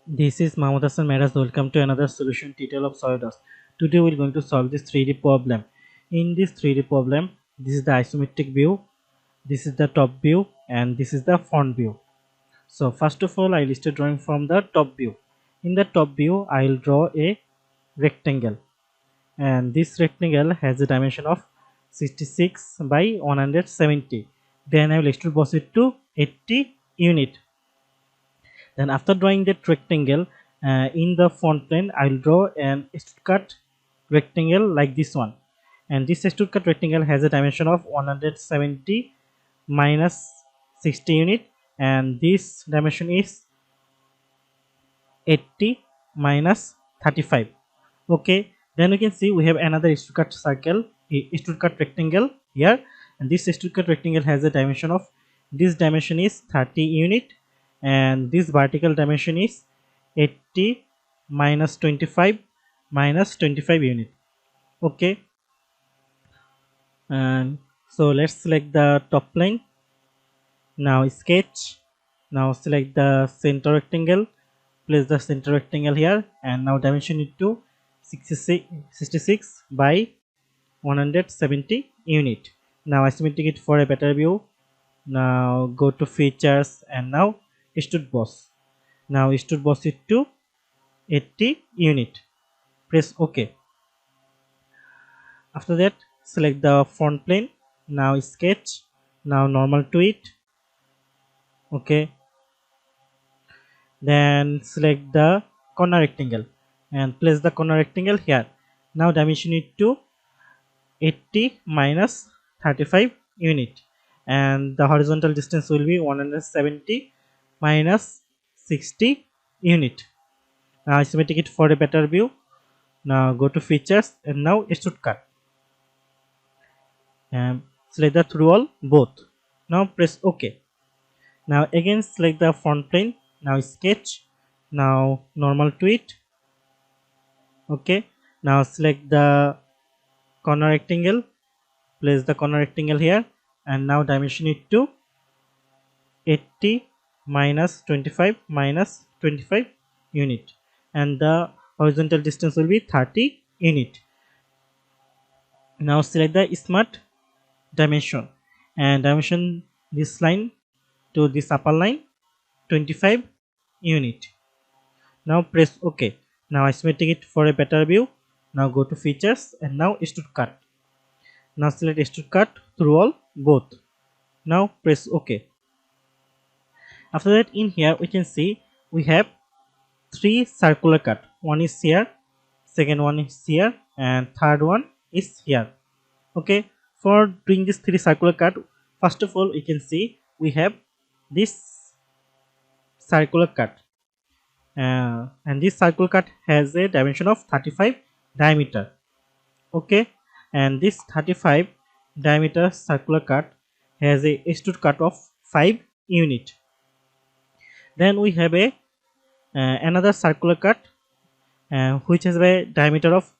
This is Mahmoud Hassan Meraz. Welcome to another solution tutorial of SolidWorks. Today we are going to solve this 3D problem. In this 3D problem, this is the isometric view, this is the top view, and this is the front view. So first of all, I listed drawing from the top view. In the top view, I will draw a rectangle, and this rectangle has a dimension of 66 by 170. Then I will extrude it to 80 unit. Then after drawing that rectangle, in the front plane I will draw an extrude cut rectangle like this one, and this extrude cut rectangle has a dimension of 170 minus 60 unit, and this dimension is 80 minus 35. Okay, then we can see we have another extrude cut circle, extrude cut rectangle here, and this extrude cut rectangle has a dimension of, this dimension is 30 unit, and this vertical dimension is 80 minus 25 minus 25 unit. Okay, and so let's select the top plane. Now sketch, now select the center rectangle, place the center rectangle here, and now dimension it to 66 by 170 unit. Now isometric it for a better view. Now go to features, and now extrude boss. Now extrude boss it to 80 unit. Press OK. After that, select the front plane. Now sketch. Now normal to it. Okay. Then select the corner rectangle and place the corner rectangle here. Now dimension it to 80 minus 35 unit, and the horizontal distance will be 170 minus 60 unit. Now isometric it for a better view. Now go to features, and now extrude cut, and select the through all both. Now press OK. Now again select the front plane. Now sketch. Now normal to it. Okay, now select the corner rectangle, place the corner rectangle here, and now dimension it to 80 minus 25 minus 25 unit, and the horizontal distance will be 30 unit. Now select the smart dimension and dimension this line to this upper line 25 unit. Now press OK. Now isometric it for a better view. Now go to features, and now extrude cut. Now select extrude cut through all both. Now press OK. After that, in here we can see we have 3 circular cut. One is here, second one is here, and third one is here. Okay, for doing this 3 circular cut, first of all we can see we have this circular cut, and this circular cut has a dimension of 35 diameter. Okay, and this 35 diameter circular cut has a extrude cut of 5 unit. Then we have a another circular cut which has a diameter of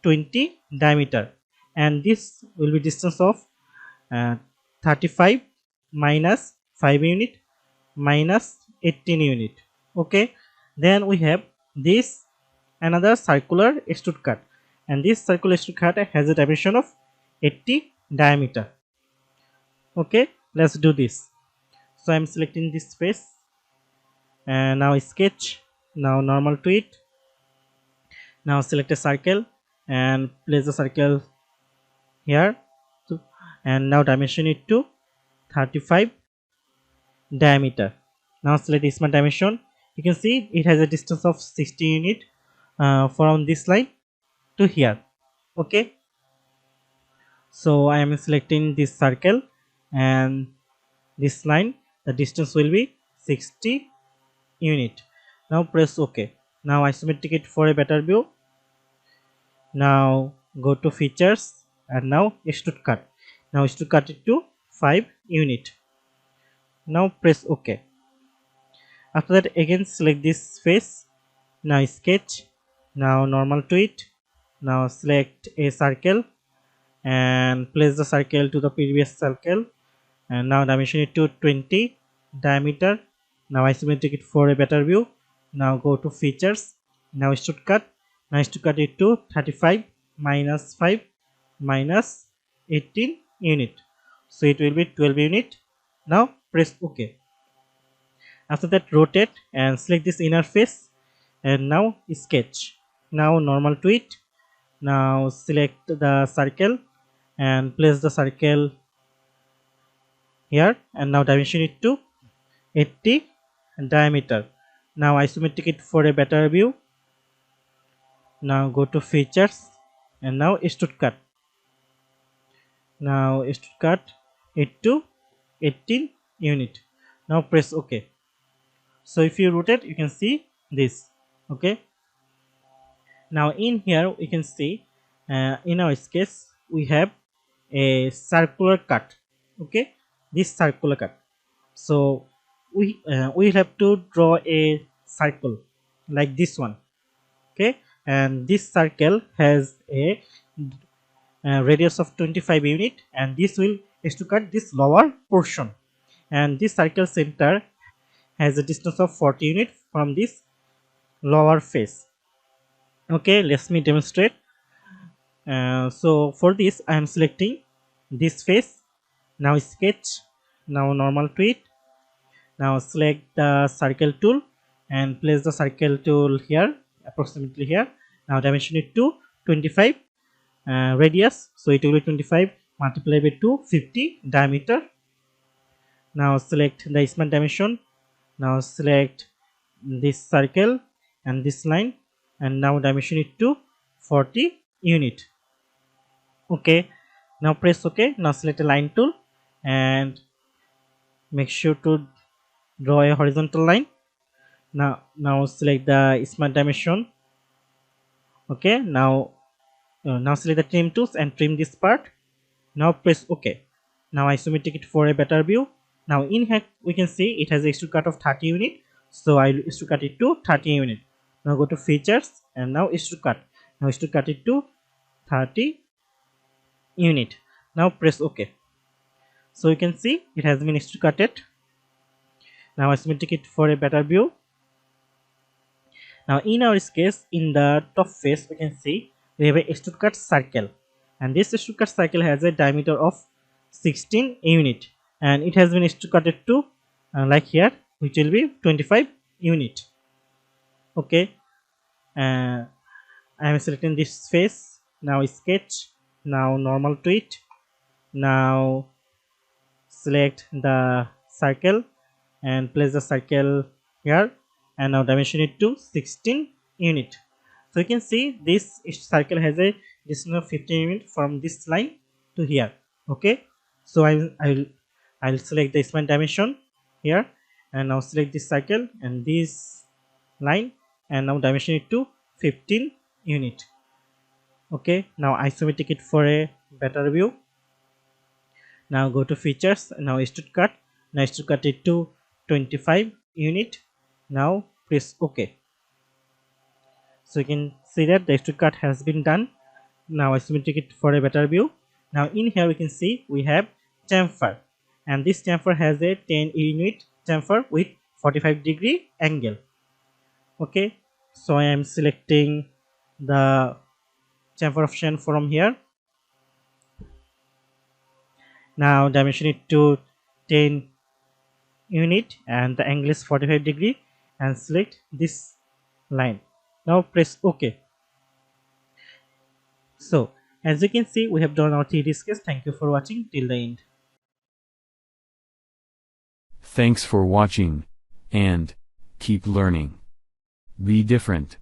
20 diameter, and this will be distance of 35 minus 5 unit minus 18 unit. Okay, then we have this another circular extrude cut, and this circular extrude cut has a dimension of 80 diameter. Okay, let's do this. So I'm selecting this face, and now sketch. Now normal to it. Now select a circle and place the circle here, and now dimension it to 35 diameter. Now select the smart dimension. You can see it has a distance of 60 unit from this line to here. Okay, so I am selecting this circle and this line, the distance will be 60 unit. Now press OK. Now isometric it for a better view. Now go to features, and now extrude cut. Now extrude cut it to 5 unit. Now press OK. After that, again select this face. Now sketch. Now normal to it. Now select a circle and place the circle to the previous circle, and now dimension it to 20 diameter. Now isometric it for a better view. Now go to features. Now stud cut. Now stud cut it to 35 minus 5 minus 18 unit. So it will be 12 unit. Now press OK. After that, rotate and select this inner face, and now sketch. Now normal to it. Now select the circle and place the circle here, and now dimension it to 80 diameter. Now isometric it for a better view. Now go to features, and now stud cut. Now stud cut it to 18 unit. Now press OK. So if you rotate, you can see this. Okay, now in here we can see in our sketch we have a circular cut. Okay, this circular cut. So we have to draw a circle like this one. Okay, and this circle has a radius of 25 unit, and this will is to cut this lower portion, and this circle center has a distance of 40 unit from this lower face. Okay, let me demonstrate. So for this I am selecting this face. Now sketch. Now normal to it. Now select the circle tool and place the circle tool here, approximately here. Now dimension it to 25 radius, so it will be 25 multiplied by 250 diameter. Now select the smart dimension. Now select this circle and this line, and now dimension it to 40 unit. Okay, now press OK. Now select a line tool and make sure to draw a horizontal line. Now select the smart dimension. Okay, now select the trim tools and trim this part. Now press OK. Now isometric it for a better view. Now in here we can see it has a extrude cut of 30 unit, so I will extrude cut it to 30 unit. Now go to features, and now extrude cut. Now extrude cut it to 30 unit. Now press OK. So you can see it has been extrude cutted. Now isometric it for a better view. Now in our case, in the top face we can see we have a extrude cut circle, and this extrude cut circle has a diameter of 16 unit, and it has been extrude cutted to like here, which will be 25 unit. Okay, I am selecting this face. Now sketch. Now normal to it. Now select the circle and place the circle here, and now dimension it to 16 unit. So you can see this circle has a distance of 15 unit from this line to here. Okay, so I'll select the smart dimension here, and now select this circle and this line, and now dimension it to 15 unit. Okay, now isometric it for a better view. Now go to features. Now extrude cut. Now extrude cut it to 25 unit. Now press OK. So you can see that the extrude cut has been done. Now isometric it for a better view. Now in here we can see we have chamfer, and this chamfer has a 10 unit chamfer with 45-degree angle. Okay, so I am selecting the chamfer option from here. Now dimension it to 10 unit, and the angle is 45-degree, and select this line. Now press OK. So as you can see, we have done our 3D sketch. Thank you for watching till the end. Thanks for watching, and keep learning. Be different.